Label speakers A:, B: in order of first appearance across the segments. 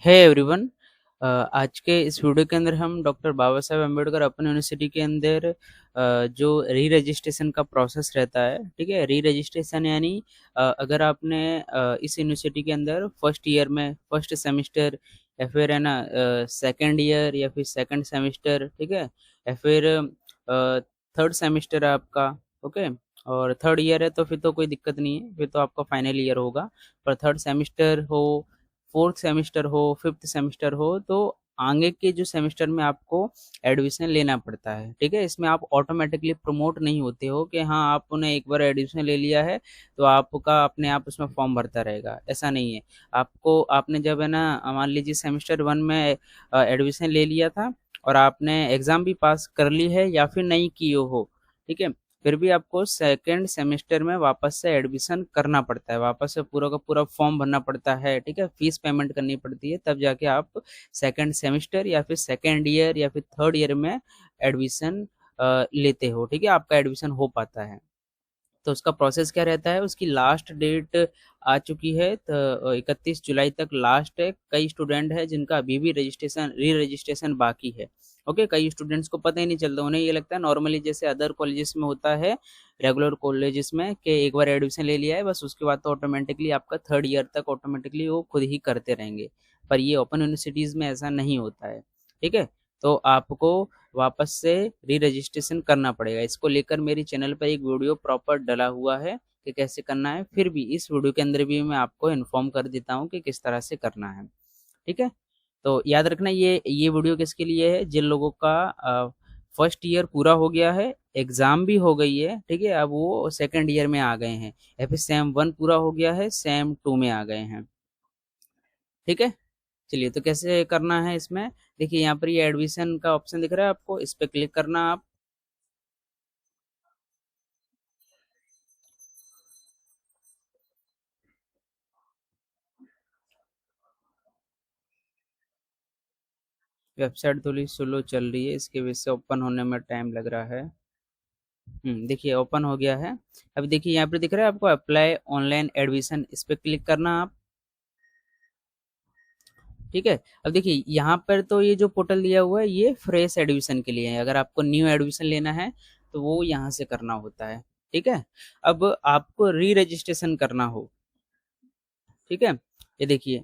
A: है एवरीवन। आज के इस वीडियो के अंदर हम doctor Baba Saheb Ambedkar open university के अंदर जो री रजिस्ट्रेशन का प्रोसेस रहता है, ठीक है। री रजिस्ट्रेशन यानी अगर आपने इस यूनिवर्सिटी के अंदर फर्स्ट ईयर में फर्स्ट सेमेस्टर या फिर है ना सेकंड ईयर या फिर सेकंड सेमेस्टर, ठीक है, या फिर थर्ड सेमेस्टर है आपका, ओके, और थर्ड ईयर है तो फिर तो कोई दिक्कत नहीं है, फिर तो आपका फाइनल ईयर होगा। पर थर्ड सेमेस्टर हो, फोर्थ सेमेस्टर हो, फिफ्थ सेमेस्टर हो, तो आगे के जो सेमेस्टर में आपको एडमिशन लेना पड़ता है, ठीक है। इसमें आप ऑटोमेटिकली प्रमोट नहीं होते हो कि हाँ आपने एक बार एडमिशन ले लिया है तो आपका अपने आप उसमें फॉर्म भरता रहेगा, ऐसा नहीं है। आपको आपने जब है ना मान लीजिए सेमेस्टर वन में एडमिशन ले लिया था और आपने एग्ज़ाम भी पास कर ली है या फिर नहीं की हो, ठीक है, फिर भी आपको सेकेंड सेमेस्टर में वापस से एडमिशन करना पड़ता है, वापस से पूरा का पूरा फॉर्म भरना पड़ता है, ठीक है, फीस पेमेंट करनी पड़ती है, तब जाके आप सेकेंड सेमेस्टर या फिर सेकेंड ईयर या फिर थर्ड ईयर में एडमिशन लेते हो, ठीक है, आपका एडमिशन हो पाता है। तो उसका प्रोसेस क्या रहता है, उसकी लास्ट डेट आ चुकी है, तो 31 जुलाई तक लास्ट है। कई स्टूडेंट है जिनका अभी भी रजिस्ट्रेशन री रजिस्ट्रेशन बाकी है, ओके। कई स्टूडेंट्स को पता ही नहीं चलता, उन्हें ये लगता है नॉर्मली जैसे अदर कॉलेजेस में होता है, रेगुलर कॉलेजेस में, कि एक बार एडमिशन ले लिया है बस उसके बाद तो ऑटोमेटिकली आपका थर्ड ईयर तक ऑटोमेटिकली वो खुद ही करते रहेंगे। पर ये ओपन यूनिवर्सिटीज़ में ऐसा नहीं होता है, ठीक है। तो आपको वापस से री रजिस्ट्रेशन करना पड़ेगा। इसको लेकर मेरी चैनल पर एक वीडियो प्रॉपर डला हुआ है कि कैसे करना है, फिर भी इस वीडियो के अंदर भी मैं आपको इन्फॉर्म कर देता हूँ कि किस तरह से करना है, ठीक है। तो याद रखना ये वीडियो किसके लिए है, जिन लोगों का फर्स्ट ईयर पूरा हो गया है, एग्ज़ाम भी हो गई है, ठीक है, अब वो सेकेंड ईयर में आ गए हैं, या फिर सेम वन पूरा हो गया है, सेम टू में आ गए हैं, ठीक है। चलिए, तो कैसे करना है इसमें, देखिए यहाँ पर ये एडमिशन का ऑप्शन दिख रहा है आपको, इस पर क्लिक करना आप। वेबसाइट थोड़ी स्लो चल रही है, इसकी वजह से ओपन होने में टाइम लग रहा है। देखिए ओपन हो गया है। अभी देखिए यहाँ पर दिख रहा है आपको अप्लाई ऑनलाइन एडमिशन, इस पर क्लिक करना आप, ठीक है। अब देखिए यहाँ पर तो ये जो पोर्टल दिया हुआ है ये फ्रेश एडमिशन के लिए है, अगर आपको न्यू एडमिशन लेना है तो वो यहाँ से करना होता है, ठीक है। अब आपको री रजिस्ट्रेशन करना हो, ठीक है, ये देखिए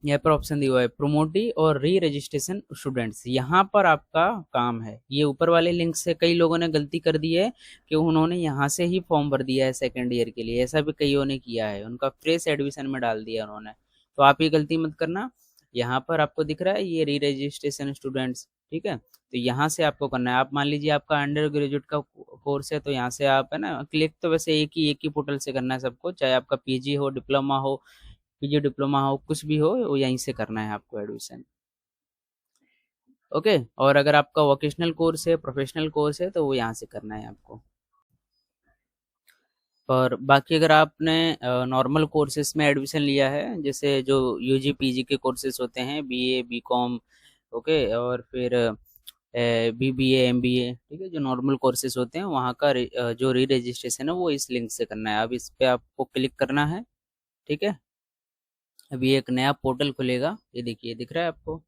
A: यहाँ पर ऑप्शन दिया हुआ है प्रोमोटी और री रजिस्ट्रेशन स्टूडेंट्स, यहाँ पर आपका काम है। ये ऊपर वाले लिंक से कई लोगों ने गलती कर दी है कि उन्होंने यहाँ से ही फॉर्म भर दिया है सेकेंड ईयर के लिए, ऐसा भी कईयों ने किया है, उनका फ्रेश एडमिशन में डाल दिया उन्होंने, तो आप ये गलती मत करना। यहाँ पर आपको दिख रहा है ये री रजिस्ट्रेशन स्टूडेंट्स, ठीक है, तो यहाँ से आपको करना है। आप मान लीजिए आपका अंडर ग्रेजुएट का कोर्स है तो यहाँ से आप है ना क्लिक, तो वैसे एक ही पोर्टल से करना है सबको, चाहे आपका पीजी हो, डिप्लोमा हो, पीजी डिप्लोमा हो, कुछ भी हो, वो यहीं से करना है आपको एडमिशन, ओके। और अगर आपका वोकेशनल कोर्स है, प्रोफेशनल कोर्स है, तो वो यहाँ से करना है आपको। और बाकी अगर आपने नॉर्मल कोर्सेज में एडमिशन लिया है, जैसे जो यूजी पीजी के कोर्सेज होते हैं, बीए बीकॉम, ओके, और फिर बीबीए एमबीए, ठीक है, जो नॉर्मल कोर्सेज होते हैं वहाँ का जो री रजिस्ट्रेशन है वो इस लिंक से करना है। अब इस पे आपको क्लिक करना है, ठीक है। अभी एक नया पोर्टल खुलेगा, ये देखिए दिख रहा है आपको,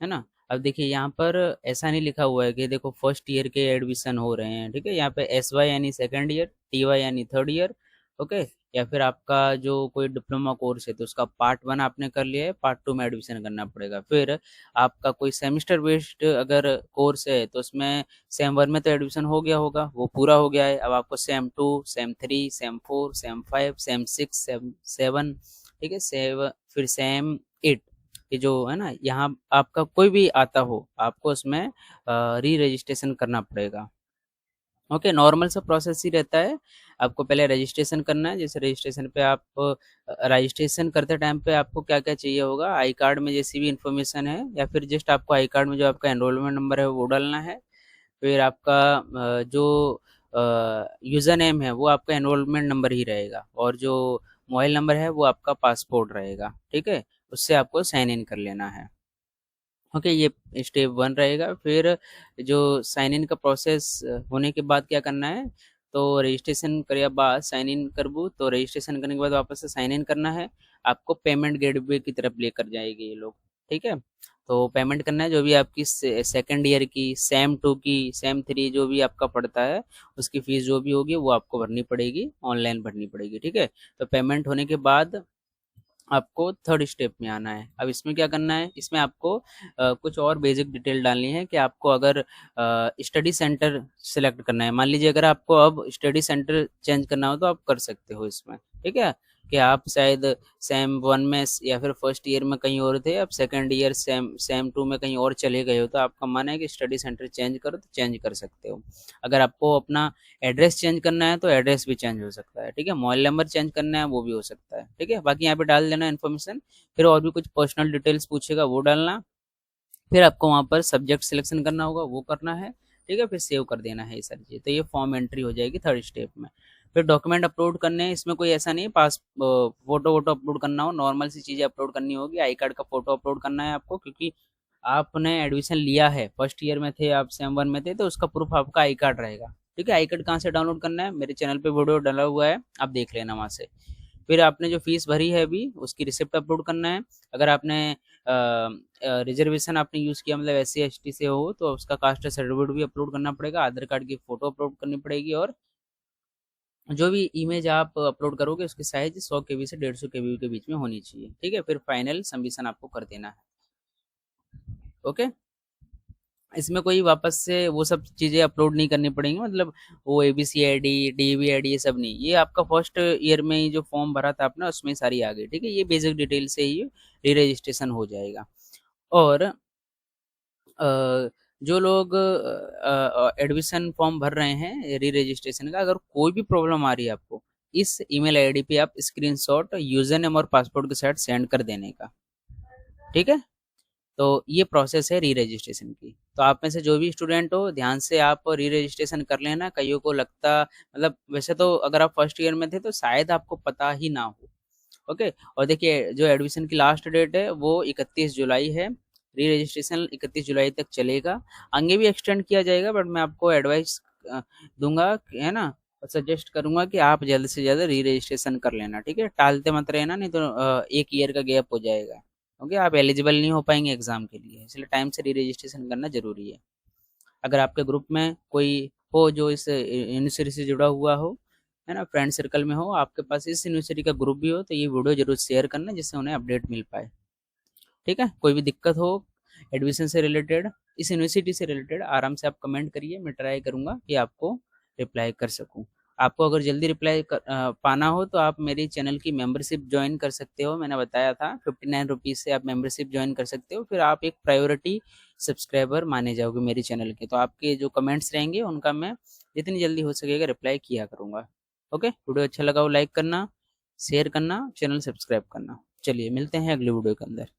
A: है ना। अब देखिए यहाँ पर ऐसा नहीं लिखा हुआ है कि देखो फर्स्ट ईयर के एडमिशन हो रहे हैं, ठीक है, यहाँ पे एस वाई यानी सेकेंड ईयर, टी वाई यानी थर्ड ईयर, ओके। या फिर आपका जो कोई डिप्लोमा कोर्स है तो उसका पार्ट वन आपने कर लिया है, पार्ट टू में एडमिशन करना पड़ेगा। फिर आपका कोई सेमेस्टर बेस्ड अगर कोर्स है तो उसमें सेम वन में तो एडमिशन हो गया होगा, वो पूरा हो गया है, अब आपको same two, same three, same four, same five, same six, same seven, ठीक है, फिर सेम एट, कि जो है ना यहाँ आपका कोई भी आता हो आपको उसमें री रजिस्ट्रेशन करना पड़ेगा, ओके। नॉर्मल सा प्रोसेस ही रहता है, आपको पहले रजिस्ट्रेशन करना है। जैसे रजिस्ट्रेशन पे आप रजिस्ट्रेशन करते टाइम पे आपको क्या क्या चाहिए होगा, आई कार्ड में जैसी भी इंफॉर्मेशन है, या फिर जस्ट आपको आई कार्ड में जो आपका एनरोलमेंट नंबर है वो डालना है। फिर आपका जो यूज़र नेम है वो आपका एनरोलमेंट नंबर ही रहेगा, और जो मोबाइल नंबर है वो आपका पासपोर्ट रहेगा, ठीक है, उससे आपको साइन इन कर लेना है, ओके। ये स्टेप वन रहेगा। फिर जो साइन इन का प्रोसेस होने के बाद क्या करना है, तो रजिस्ट्रेशन કર્યા बाद साइन इन करबू, तो रजिस्ट्रेशन करने के बाद वापस से साइन इन करना है। आपको पेमेंट गेटवे की तरफ लेकर जाएंगे ये लोग, ठीक है। तो पेमेंट करना है, जो भी आपकी सेकेंड ईयर की, सेम 2 की, सेम 3 जो भी आपका पड़ता है, उसकी फीस जो भी होगी वो आपको भरनी पड़ेगी, ऑनलाइन भरनी पड़ेगी, ठीक है। तो पेमेंट होने के बाद आपको थर्ड स्टेप में आना है। अब इसमें क्या करना है, इसमें आपको कुछ और बेसिक डिटेल डालनी है कि आपको अगर स्टडी सेंटर सेलेक्ट करना है, मान लीजिए अगर आपको अब स्टडी सेंटर चेंज करना हो तो आप कर सकते हो इसमें, ठीक है। कि आप शायद सेम 1 में या फिर फर्स्ट ईयर में कहीं और थे, अब सेकंड ईयर सेम 2 में कहीं और चले गए हो, तो आपका मन है कि स्टडी सेंटर चेंज करो तो चेंज कर सकते हो। अगर आपको अपना एड्रेस चेंज करना है तो एड्रेस भी चेंज हो सकता है, ठीक है। मोबाइल नंबर चेंज करना है वो भी हो सकता है, ठीक है। बाकी यहाँ पे डाल देना इन्फॉर्मेशन, फिर और भी कुछ पर्सनल डिटेल्स पूछेगा वो डालना, फिर आपको वहाँ पर सब्जेक्ट सिलेक्शन करना होगा वो करना है, ठीक है। फिर सेव कर देना है ये सारी चीज़, तो ये फॉर्म एंट्री हो जाएगी थर्ड स्टेप में। फिर डॉक्यूमेंट अपलोड करने हैं, इसमें कोई ऐसा नहीं है पास फोटो वोटो अपलोड करना हो, नॉर्मल सी चीज़ें अपलोड करनी होगी। आई कार्ड का फोटो अपलोड करना है आपको, क्योंकि आपने एडमिशन लिया है, फर्स्ट ईयर में थे आप, सेम 1 में थे, तो उसका प्रूफ आपका आई कार्ड रहेगा, ठीक है। आई कार्ड कहाँ से डाउनलोड करना है, मेरे चैनल पे वीडियो डाला हुआ है, आप देख लेना वहाँ से। फिर आपने जो फीस भरी है अभी, उसकी रिसिप्ट अपलोड करना है। अगर आपने रिजर्वेशन आपने यूज़ किया, मतलब SC ST से हो, तो उसका कास्ट सर्टिफिकेट भी अपलोड करना पड़ेगा, आधार कार्ड की फ़ोटो अपलोड करनी पड़ेगी, और जो भी इमेज आप अपलोड करोगे उसकी साइज 100 KB से 150 KB के बीच में होनी चाहिए, ठीक है। फिर फाइनल सबमिशन आपको कर देना है, ओके। इसमें कोई वापस से वो सब चीज़ें अपलोड नहीं करनी पड़ेंगी, मतलब वो ABCID DVID ये सब नहीं, ये आपका फर्स्ट ईयर में ही जो फॉर्म भरा था आपने उसमें सारी आ गई, ठीक है। ये बेसिक डिटेल से ही री रजिस्ट्रेशन हो जाएगा। और जो लोग एडमिशन फॉर्म भर रहे हैं री रजिस्ट्रेशन का, अगर कोई भी प्रॉब्लम आ रही है आपको, इस ईमेल आईडी पे आप स्क्रीनशॉट यूजर नेम और पासपोर्ट के साथ सेंड कर देने का, ठीक है। तो ये प्रोसेस है री रजिस्ट्रेशन की। तो आप में से जो भी स्टूडेंट हो, ध्यान से आप री रजिस्ट्रेशन कर लेना। कईयों को लगता, मतलब वैसे तो अगर आप फर्स्ट ईयर में थे तो शायद आपको पता ही ना हो, ओके। और देखिए जो एडमिशन की लास्ट डेट है वो 31 जुलाई है। री रजिस्ट्रेशन 31 जुलाई तक चलेगा, आगे भी एक्सटेंड किया जाएगा, बट मैं आपको एडवाइस दूंगा, है ना, और सजेस्ट करूंगा कि आप जल्द से जल्द री रजिस्ट्रेशन कर लेना, ठीक है। टालते मत रहना, नहीं तो 1 ईयर का गैप हो जाएगा, ओके। आप एलिजिबल नहीं हो पाएंगे एग्जाम के लिए, इसलिए टाइम से री रजिस्ट्रेशन करना जरूरी है। अगर आपके ग्रुप में कोई हो जो इस यूनिवर्सिटी से जुड़ा हुआ हो, है ना, फ्रेंड सर्कल में हो, आपके पास इस यूनिवर्सिटी का ग्रुप भी हो, तो ये वीडियो जरूर शेयर करना, जिससे उन्हें अपडेट मिल पाए, ठीक है। कोई भी दिक्कत हो एडमिशन से रिलेटेड, इस यूनिवर्सिटी से रिलेटेड, आराम से आप कमेंट करिए, मैं ट्राई करूंगा कि आपको रिप्लाई कर सकूं। आपको अगर जल्दी रिप्लाई पाना हो तो आप मेरी चैनल की मेंबरशिप ज्वाइन कर सकते हो, मैंने बताया था 59 रुपीज़ से आप मेंबरशिप ज्वाइन कर सकते हो, फिर आप एक प्रायोरिटी सब्सक्राइबर माने जाओगे मेरी चैनल के। तो आपके जो कमेंट्स रहेंगे उनका मैं जितनी जल्दी हो सकेगा रिप्लाई किया करूँगा, ओके। वीडियो अच्छा लगा हो लाइक करना, शेयर करना, चैनल सब्सक्राइब करना। चलिए मिलते हैं अगले वीडियो के अंदर।